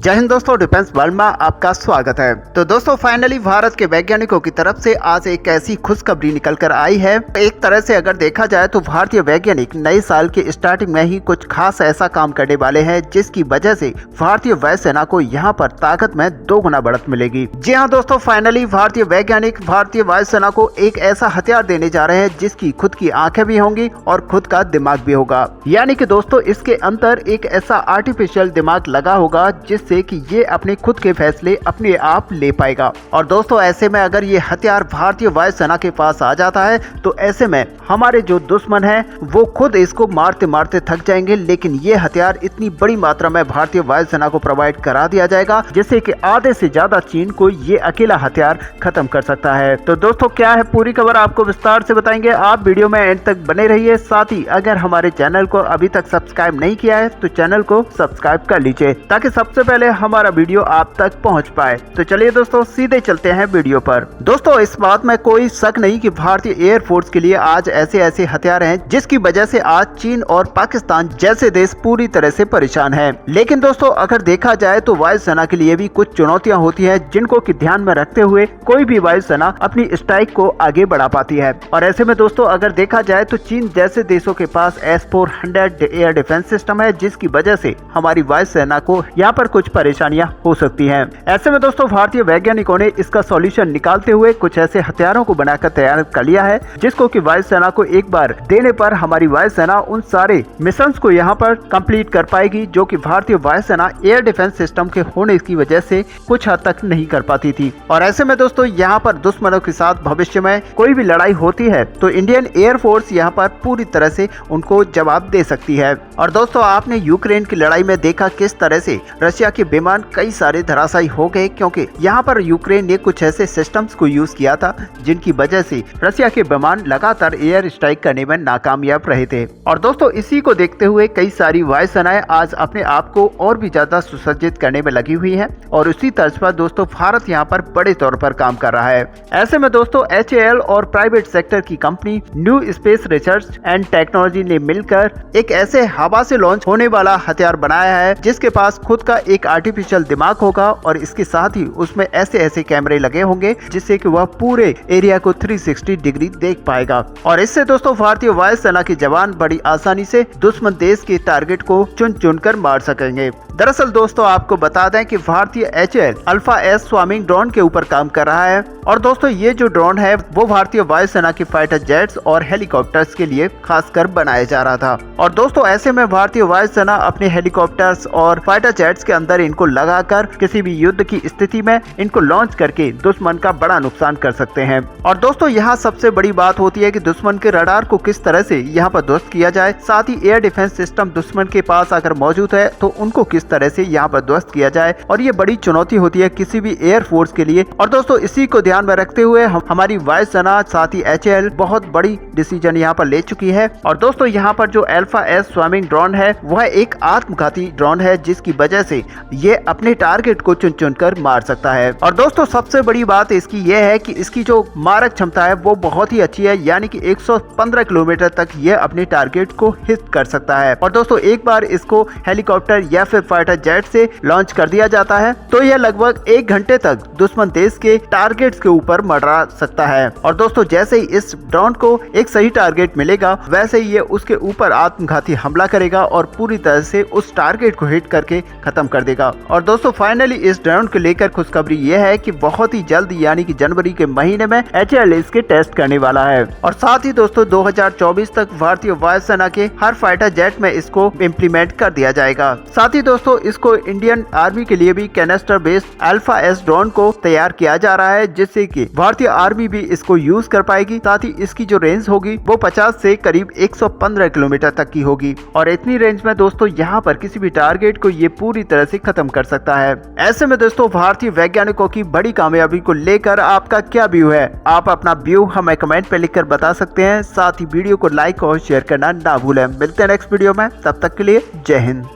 जय हिंद दोस्तों, defence world में आपका स्वागत है। तो दोस्तों फाइनली भारत के वैज्ञानिकों की तरफ से आज एक ऐसी खुशखबरी निकल कर आई है। एक तरह से अगर देखा जाए तो भारतीय वैज्ञानिक नए साल के स्टार्टिंग में ही कुछ खास ऐसा काम करने वाले हैं जिसकी वजह से भारतीय वायुसेना को यहाँ पर ताकत में 2 गुना बढ़त मिलेगी। जी हाँ दोस्तों, फाइनली भारतीय वैज्ञानिक भारतीय वायुसेना को एक ऐसा हथियार देने जा रहे हैं जिसकी खुद की आंखें भी होंगी और खुद का दिमाग भी होगा। यानी कि दोस्तों इसके अंदर एक ऐसा आर्टिफिशियल दिमाग लगा होगा जिससे कि ये अपने खुद के फैसले अपने आप ले पाएगा। और दोस्तों ऐसे में अगर ये हथियार भारतीय वायुसेना के पास आ जाता है तो ऐसे में हमारे जो दुश्मन हैं वो खुद इसको मारते मारते थक जाएंगे, लेकिन ये हथियार इतनी बड़ी मात्रा में भारतीय वायुसेना को प्रोवाइड करा दिया जाएगा जिससे कि आधे से ज्यादा चीन को ये अकेला हथियार खत्म कर सकता है। तो दोस्तों क्या है पूरी खबर आपको विस्तार से बताएंगे, आप वीडियो में एंड तक बने रहिए। साथ ही अगर हमारे चैनल को अभी तक सब्सक्राइब नहीं किया है तो चैनल को सब्सक्राइब कर लीजिए ताकि सबसे पहले हमारा वीडियो आप तक पहुंच पाए। तो चलिए दोस्तों सीधे चलते हैं वीडियो पर। दोस्तों इस बात में कोई शक नहीं कि भारतीय एयरफोर्स के लिए आज ऐसे ऐसे हथियार हैं जिसकी वजह से आज चीन और पाकिस्तान जैसे देश पूरी तरह से परेशान हैं। लेकिन दोस्तों अगर देखा जाए तो वायुसेना के लिए भी कुछ चुनौतियां होती है जिनको कि ध्यान में रखते हुए कोई भी वायुसेना अपनी स्ट्राइक को आगे बढ़ा पाती है। और ऐसे में दोस्तों अगर देखा जाए तो चीन जैसे देशों के पास S-400 एयर डिफेंस सिस्टम है जिसकी वजह से हमारी वायुसेना को यहाँ पर कुछ परेशानियां हो सकती हैं। ऐसे में दोस्तों भारतीय वैज्ञानिकों ने इसका सॉल्यूशन निकालते हुए कुछ ऐसे हथियारों को बनाकर तैयार कर लिया है जिसको कि वायुसेना को एक बार देने पर हमारी वायुसेना उन सारे मिशंस को यहाँ पर कंप्लीट कर पाएगी जो कि भारतीय वायुसेना एयर डिफेंस सिस्टम के होने की वजह से कुछ हद तक नहीं कर पाती थी। और ऐसे में दोस्तों यहाँ पर दुश्मनों के साथ भविष्य में कोई भी लड़ाई होती है तो इंडियन एयरफोर्स यहाँ पर पूरी तरह से उनको जवाब दे सकती है। और दोस्तों आपने यूक्रेन की लड़ाई में देखा किस तरह से रशिया के विमान कई सारे धराशायी हो गए, क्योंकि यहाँ पर यूक्रेन ने कुछ ऐसे सिस्टम्स को यूज किया था जिनकी वजह से रशिया के विमान लगातार एयर स्ट्राइक करने में नाकामयाब रहे थे। और दोस्तों इसी को देखते हुए कई सारी वायुसेनाएं आज अपने आप को और भी ज्यादा सुसज्जित करने में लगी हुई हैं और उसी तर्ज पर दोस्तों भारत यहाँ पर बड़े तौर पर काम कर रहा है। ऐसे में दोस्तों HAL और प्राइवेट सेक्टर की company new space research and technology ने मिलकर एक ऐसे हवा से लॉन्च होने वाला हथियार बनाया है जिसके पास खुद का एक आर्टिफिशियल दिमाग होगा और इसके साथ ही उसमें ऐसे ऐसे कैमरे लगे होंगे जिससे कि वह पूरे एरिया को 360 डिग्री देख पाएगा। और इससे दोस्तों भारतीय वायुसेना के जवान बड़ी आसानी से दुश्मन देश के टारगेट को चुन चुन कर मार सकेंगे। दरअसल दोस्तों आपको बता दें कि भारतीय HAL अल्फा एस स्वामिंग ड्रोन के ऊपर काम कर रहा है। और दोस्तों ये जो ड्रोन है वो भारतीय वायुसेना के फाइटर जेट्स और हेलीकॉप्टर्स के लिए खासकर बनाया जा रहा था। और दोस्तों ऐसे में भारतीय वायुसेना अपने हेलीकॉप्टर्स और फाइटर जेट्स के अंदर इनको लगाकर किसी भी युद्ध की स्थिति में इनको लॉन्च करके दुश्मन का बड़ा नुकसान कर सकते हैं। और दोस्तों यहाँ सबसे बड़ी बात होती है कि दुश्मन के रडार को किस तरह से यहाँ पर ध्वस्त किया जाए, साथ ही एयर डिफेंस सिस्टम दुश्मन के पास अगर मौजूद है तो उनको किस तरह से यहाँ पर ध्वस्त किया जाए। और ये बड़ी चुनौती होती है किसी भी एयर फोर्स के लिए। और दोस्तों इसी को ध्यान में रखते हुए हमारी वायुसेना साथ ही HAL बहुत बड़ी डिसीजन यहाँ पर ले चुकी है। और दोस्तों यहाँ पर जो अल्फा एस स्वामिंग ड्रोन है वह एक आत्मघाती ड्रोन है जिसकी वजह से ये अपने टारगेट को चुन चुन कर मार सकता है। और दोस्तों सबसे बड़ी बात इसकी ये है कि इसकी जो मारक क्षमता है वो बहुत ही अच्छी है, यानी कि 115 किलोमीटर तक ये अपने टारगेट को हिट कर सकता है। और दोस्तों एक बार इसको हेलीकॉप्टर या फिर फाइटर जेट से लॉन्च कर दिया जाता है तो यह लगभग 1 घंटे तक दुश्मन देश के टारगेट्स के ऊपर मंडरा सकता है। और दोस्तों जैसे ही इस ड्रोन को एक सही टारगेट मिलेगा वैसे ही ये उसके ऊपर आत्मघाती हमला करेगा और पूरी तरह से उस टारगेट को हिट करके खत्म कर देगा। और दोस्तों फाइनली इस ड्रोन को लेकर खुशखबरी ये है कि बहुत ही जल्द यानी कि जनवरी के महीने में HAL इसके टेस्ट करने वाला है। और साथ ही दोस्तों 2024 तक भारतीय वायुसेना के हर फाइटर जेट में इसको इम्प्लीमेंट कर दिया जाएगा। साथ ही दोस्तों इसको इंडियन आर्मी के लिए भी canister based alpha S drone को तैयार किया जा रहा है जिससे कि भारतीय आर्मी भी इसको यूज कर पाएगी। साथ ही इसकी जो रेंज होगी वो 50 से करीब 115 किलोमीटर तक की होगी। और इतनी रेंज में दोस्तों यहाँ पर किसी भी टारगेट को ये पूरी तरह से खत्म कर सकता है। ऐसे में दोस्तों भारतीय वैज्ञानिकों की बड़ी कामयाबी को लेकर आपका क्या व्यू है, आप अपना व्यू हमें कमेंट पे लिखकर बता सकते हैं। साथ ही वीडियो को लाइक और शेयर करना ना भूलें। मिलते हैं नेक्स्ट वीडियो में, तब तक के लिए जय हिंद।